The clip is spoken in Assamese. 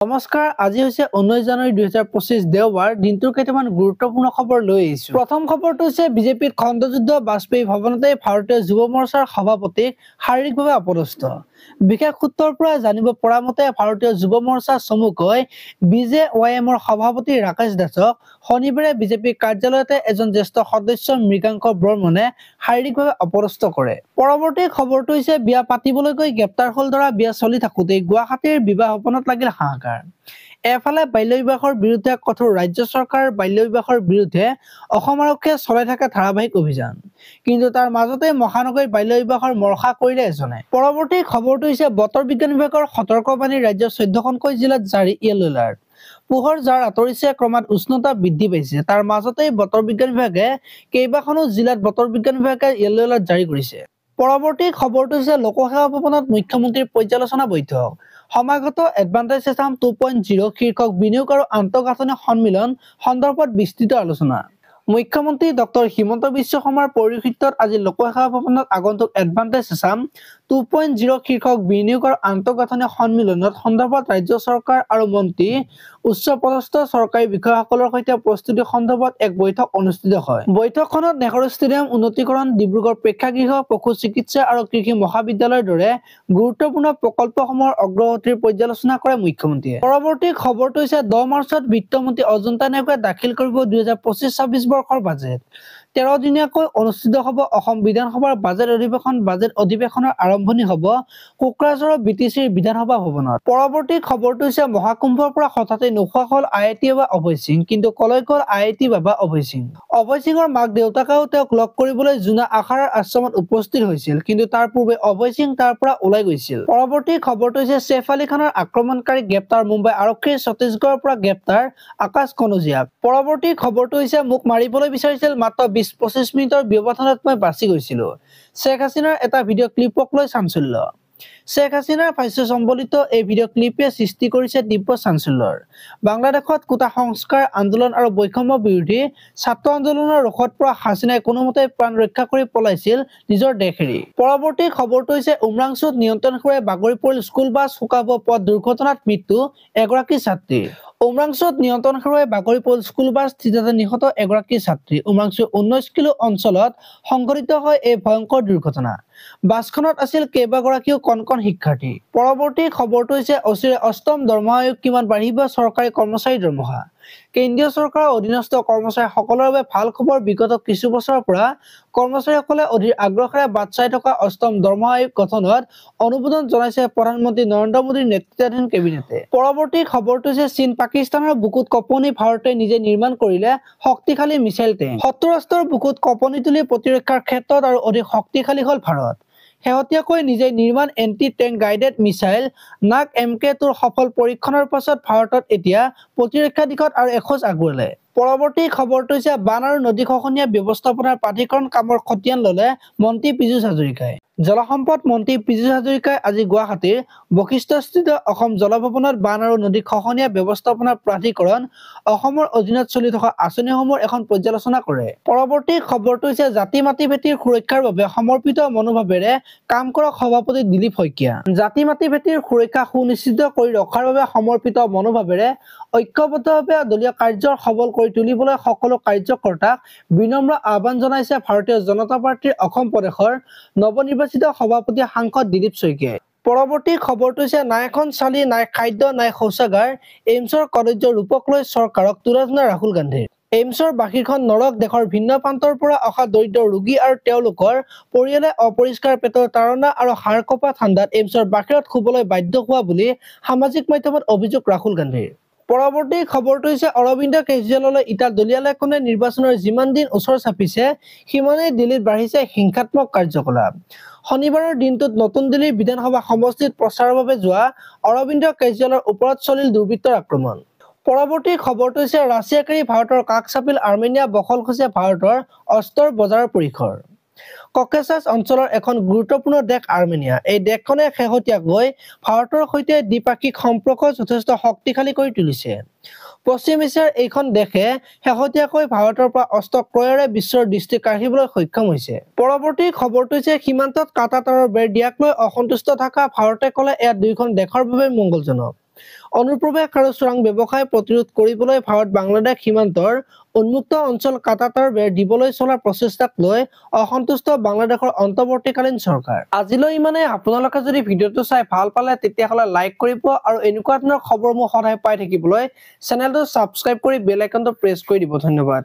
নমস্কাৰ, আজি হৈছে 19 জানুৱাৰী 2025 দেওবাৰ। দিনটোৰ কেইটামান গুৰুত্বপূৰ্ণ খবৰ লৈ আহিছো। প্ৰথম খবৰটো হৈছে বিজেপিৰ খণ্ডযুদ্ধ বাজপেয়ী ভৱনতে ভাৰতীয় যুৱ মৰ্চাৰ সভাপতিক শাৰীৰিকভাৱে অপদস্থ। বিশেষ সূত্ৰৰ পৰা জানিব পৰা মতে ভাৰতীয় যুৱ মৰ্চা চমুকৈ BJYMৰ সভাপতি ৰাকেশ দাসক শনিবাৰে বিজেপি কাৰ্যালয়তে এজন জ্যেষ্ঠ সদস্য মৃগাংক বৰ্মনে শাৰীৰিকভাৱে অপদস্থ কৰে। পৰৱৰ্তী খবৰটো হৈছে বিয়া পাতিবলৈ গৈ গ্ৰেপ্তাৰ হল ধৰা বিয়া চলি থাকোঁতে গুৱাহাটীৰ বিবাহ ভৱনত লাগিল হাহাকাৰ। এফালে বাল্য বিবাহৰ বিৰুদ্ধে কঠোৰ ৰাজ্য চৰকাৰৰ বাল্য বিবাহৰ বিৰুদ্ধে অসম আৰক্ষীয়ে চলাই থাকে ধাৰাবাহিক অভিযান, কিন্তু তাৰ মাজতে মহানগৰীৰ বাল্য বিবাহৰ মৰ্ষা কৰিলে এজনে। পৰৱৰ্তী খবৰটো হৈছে বতৰ বিজ্ঞান বিভাগৰ সতৰ্কবাণী ৰাজ্যৰ 14খনকৈ জিলাত জাৰি য়েলো এলাৰ্ট। পোহৰ জাৰ আঁতৰিছে, ক্ৰমাৎ উষ্ণতা বৃদ্ধি পাইছে। তাৰ মাজতেই বতৰ বিজ্ঞান বিভাগে কেইবাখনো জিলাত বতৰ বিজ্ঞান বিভাগে য়েলো এলাৰ্ট জাৰি কৰিছে। পৰৱৰ্তী খবৰটো হৈছে লোকসেৱা ভৱনত মুখ্যমন্ত্ৰীৰ পৰ্যালোচনা বৈঠক। সমাগত এডভান্টেজ এছাম 2.0 শীৰ্ষক বিনিয়োগ আৰু আন্তঃগাঁথনি সন্মিলন সন্দৰ্ভত বিস্তৃত আলোচনা। মুখ্যমন্ত্ৰী ডক্টৰ হিমন্ত বিশ্ব শৰ্মাৰ পৌৰোহিত্যত আজি লোকসেৱা ভৱনত আগন্তুক এডভান্টেজ এছাম 2.0 শীৰ্ষক বিনিয়োগ আৰু আন্তঃগাঁথনি সন্মিলনত সন্দৰ্ভত ৰাজ্য চৰকাৰ আৰু মন্ত্ৰী উচ্চপদস্থ চৰকাৰী বিষয়াসকলৰ সৈতে প্ৰস্তুতি সন্দৰ্ভত এক বৈঠক অনুষ্ঠিত হয়। বৈঠকখনত নেহৰু ষ্টেডিয়াম উন্নতীকৰণ, ডিব্ৰুগড় প্ৰেক্ষাগৃহ, পশু চিকিৎসা আৰু কৃষি মহাবিদ্যালয়ৰ দৰে গুৰুত্বপূৰ্ণ প্ৰকল্পসমূহৰ অগ্ৰগতিৰ পৰ্যালোচনা কৰে মুখ্যমন্ত্ৰীয়ে। পৰৱৰ্তী খবৰটো হৈছে 10 মাৰ্চত বিত্তমন্ত্ৰী অজন্তা নেওগে দাখিল কৰিব 2025-26 বৰ্ষৰ বাজেট। 13 দিনীয়াকৈ অনুষ্ঠিত হ'ব অসম বিধানসভাৰ বাজেট অধিৱেশন। বাজেট অধিৱেশনৰ আৰম্ভণি হ'ব কোকৰাঝাৰৰ BTCৰ বিধানসভা ভৱনত। পৰৱৰ্তী খবৰটো হৈছে মহাকুম্ভৰ পৰা হঠাতে নোখোৱা হ'ল IIT বাবা অভয় সিং, কিন্তু কলৈ গ'ল IIT বাবা অভয় সিং? অভয় সিঙৰ মাক দেউতাকেও তেওঁক লগ কৰিবলৈ জোনা আখাৰাৰ আশ্ৰমত উপস্থিত হৈছিল, কিন্তু তাৰ পূৰ্বে অভয় সিং তাৰ পৰা ওলাই গৈছিল। পৰৱৰ্তী খবৰটো হৈছে চেফ আলী খানৰ আক্ৰমণকাৰী গ্ৰেপ্তাৰ, মুম্বাই আৰক্ষীৰ ছত্তীশগড়ৰ পৰা গ্ৰেপ্তাৰ আকাশ কনৌজিয়াক। পৰৱৰ্তী খবৰটো হৈছে মোক মাৰিবলৈ বিচাৰিছিল, মাত্ৰ 20-25 মিনিটৰ ব্যৱধানত মই বাচি গৈছিলো। শ্বেখ হাছিনাৰ এটা ভিডিঅ' ক্লিপক লৈ চাঞ্চল্য। শ্বেখ হাছিনাৰ ভাষ্য সম্বলিত এই ভিডিঅ' ক্লিপে সৃষ্টি কৰিছে তীব্ৰ চাঞ্চল্যৰ। বাংলাদেশত কোটা সংস্কাৰ আন্দোলন আৰু বৈষম্য বিৰোধী ছাত্ৰ আন্দোলনৰ ৰোষত পৰা হাছিনাই কোনোমতে প্ৰাণ ৰক্ষা কৰি পলাইছিল নিজৰ দেশ এৰি। পৰৱৰ্তী খবৰটো হৈছে উমৰাংচুত নিয়ন্ত্ৰণ হেৰুৱাই বাগৰি পৰিল স্কুল বাছ, শুকাব পথ দুৰ্ঘটনাত মৃত্যু এগৰাকী ছাত্ৰীৰ। উমৰাংচুত নিয়ন্ত্ৰণ হেৰুৱাই বাগৰি পৰিল স্কুল বাছ, থিতাতে নিহত এগৰাকী ছাত্ৰী। উমৰাংচুৰ 19 কিলো অঞ্চলত সংঘটিত হয় এই ভয়ংকৰ দুৰ্ঘটনা। বাছখনত আছিল কেইবাগৰাকীও কণ শিক্ষাৰ্থী। পৰৱৰ্তী খবৰটো হৈছে অচিৰে 8ম দৰমহা আয়োগ কিমান বাঢ়িব চৰকাৰী কৰ্মচাৰীৰ দৰমহা। কেন্দ্ৰীয় চৰকাৰৰ অধীনস্থ কৰ্মচাৰীসকলৰ বাবে ভাল খবৰ। বিগত কিছু বছৰৰ পৰা কৰ্মচাৰীসকলে অধীৰ আগ্ৰহেৰে বাট চাই থকা 8ম দৰমহা আয়োগ গঠনত অনুমোদন জনাইছে প্ৰধানমন্ত্ৰী নৰেন্দ্ৰ মোদীৰ নেতৃত্বাধীন কেবিনেটে। পৰৱৰ্তী খবৰটো হৈছে চীন পাকিস্তানৰ বুকুত কঁপনি, ভাৰতে নিজে নিৰ্মাণ কৰিলে শক্তিশালী মিছাইল টেংক। শত্ৰু ৰাষ্ট্ৰৰ বুকুত কঁপনি তুলি প্ৰতিৰক্ষাৰ ক্ষেত্ৰত আৰু অধিক শক্তিশালী হ'ল ভাৰত। শেহতীয়াকৈ নিজে নিৰ্মাণ এণ্টি টেংক গাইডেড মিছাইল নাগ MK2ৰ সফল পৰীক্ষণৰ পাছত ভাৰতত এতিয়া প্ৰতিৰক্ষা দিশত আৰু এখোজ আগুৱালে। পৰৱৰ্তী খবৰটো হৈছে বান আৰু নদী খহনীয়া ব্যৱস্থাপনাৰ প্ৰাধিকৰণ কামৰ খতিয়ান ল'লে মন্ত্ৰী পীযুষ হাজৰিকাই। জলসম্পদ মন্ত্ৰী পীযুষ হাজৰিকাই আজি গুৱাহাটীৰ বশিষ্ঠস্থিত অসম জলভৱনত বান আৰু নদী খহনীয়া ব্যৱস্থাপনা প্ৰাধিকৰণ অসমৰ অধীনত চলি থকা আঁচনিসমূহৰ এখন পৰ্যালোচনা কৰে। পৰৱৰ্তী খবৰটো হৈছে জাতি মাটি ভেটিৰ সুৰক্ষাৰ বাবে সমৰ্পিত মনোভাৱেৰে কাম কৰক সভাপতি দিলীপ শইকীয়া। জাতি মাটি ভেটিৰ সুৰক্ষা সুনিশ্চিত কৰি ৰখাৰ বাবে সমৰ্পিত মনোভাৱেৰে ঐক্যবদ্ধভাৱে দলীয় কাৰ্যৰ সবল কৰি তুলিবলৈ সকলো কাৰ্যকৰ্তাক বিনম্ৰ আহ্বান জনাইছে ভাৰতীয় জনতা পাৰ্টীৰ অসম প্ৰদেশৰ নৱনিৰ্বাচিত সভাপতি সাংসদ দিলীপ শইকীয়াই। পৰৱৰ্তী খবৰটো হৈছে নাই এখন চালি, নাই খাদ্য, নাই শৌচাগাৰ। এইমছৰ কদৰ্য ৰূপক লৈ চৰকাৰক তুলাধনা ৰাহুল গান্ধীৰ। এইমছৰ বাহিৰখন নৰক। দেশৰ ভিন্ন প্ৰান্তৰ পৰা অহা দৰিদ্ৰ ৰোগী আৰু তেওঁলোকৰ পৰিয়ালে অপৰিষ্কাৰ পেটৰ তাড়না আৰু হাড় কঁপা ঠাণ্ডাত এইমছৰ বাহিৰত শুবলৈ বাধ্য হোৱা বুলি সামাজিক মাধ্যমত অভিযোগ ৰাহুল গান্ধীৰ। পৰৱৰ্তী খবৰটো হৈছে অৰবিন্দ কেজৰিৱাললৈ ইটা দলিয়ালে কোনে? নিৰ্বাচনৰ যিমান দিন ওচৰ চাপিছে সিমানেই দিল্লীত বাঢ়িছে হিংসাত্মক কাৰ্যকলাপ। শনিবাৰৰ দিনটোত নতুন দিল্লীৰ বিধানসভা সমষ্টিত প্ৰচাৰৰ বাবে যোৱা অৰবিন্দ কেজৰিৱালৰ ওপৰত চলিল দুৰ্বৃত্তৰ আক্ৰমণ। পৰৱৰ্তী খবৰটো হৈছে ৰাছিয়াক এৰি ভাৰতৰ কাষ চাপিল আৰ্মেনিয়া, বখল হৈছে ভাৰতৰ অস্ত্ৰৰ বজাৰৰ পৰিসৰ। ককেছাছ অঞ্চলৰ এখন গুৰুত্বপূৰ্ণ দেশ আৰ্মেনিয়া। এই দেশখনে শেহতীয়াকৈ ভাৰতৰ সৈতে দ্বিপাক্ষিক সম্পৰ্ক যথেষ্ট শক্তিশালী কৰি তুলিছে। পশ্চিম এছিয়াৰ এইখন দেশে শেহতীয়াকৈ ভাৰতৰ পৰা অস্ত্ৰ ক্ৰয়ৰে বিশ্বৰ দৃষ্টি কাঢ়িবলৈ সক্ষম হৈছে। পৰৱৰ্তী খবৰটো হৈছে সীমান্তত কাঁটাতাৰৰ বেৰ দিয়াক লৈ অসন্তুষ্ট থকা ভাৰতে ক'লে এয়া দুয়োখন দেশৰ বাবে মংগলজনক। অনুপ্ৰৱেশ আৰু চোৰাং ব্যৱসায় প্ৰতিৰোধ কৰিবলৈ ভাৰত বাংলাদেশ সীমান্তৰ উন্মুক্ত অঞ্চল কাটাতাৰ বেৰ দিবলৈ চলা প্ৰচেষ্টাক লৈ অসন্তুষ্ট বাংলাদেশৰ অন্তৰ্বৰ্তীকালীন চৰকাৰ। আজিলৈ ইমানে। আপোনালোকে যদি ভিডিঅ'টো চাই ভাল পালে তেতিয়াহ'লে লাইক কৰিব আৰু এনেকুৱা ধৰণৰ খবৰসমূহ সদায় পাই থাকিবলৈ চেনেলটো ছাবস্ক্ৰাইব কৰি বেল আইকনটো প্ৰেছ কৰি দিব। ধন্যবাদ।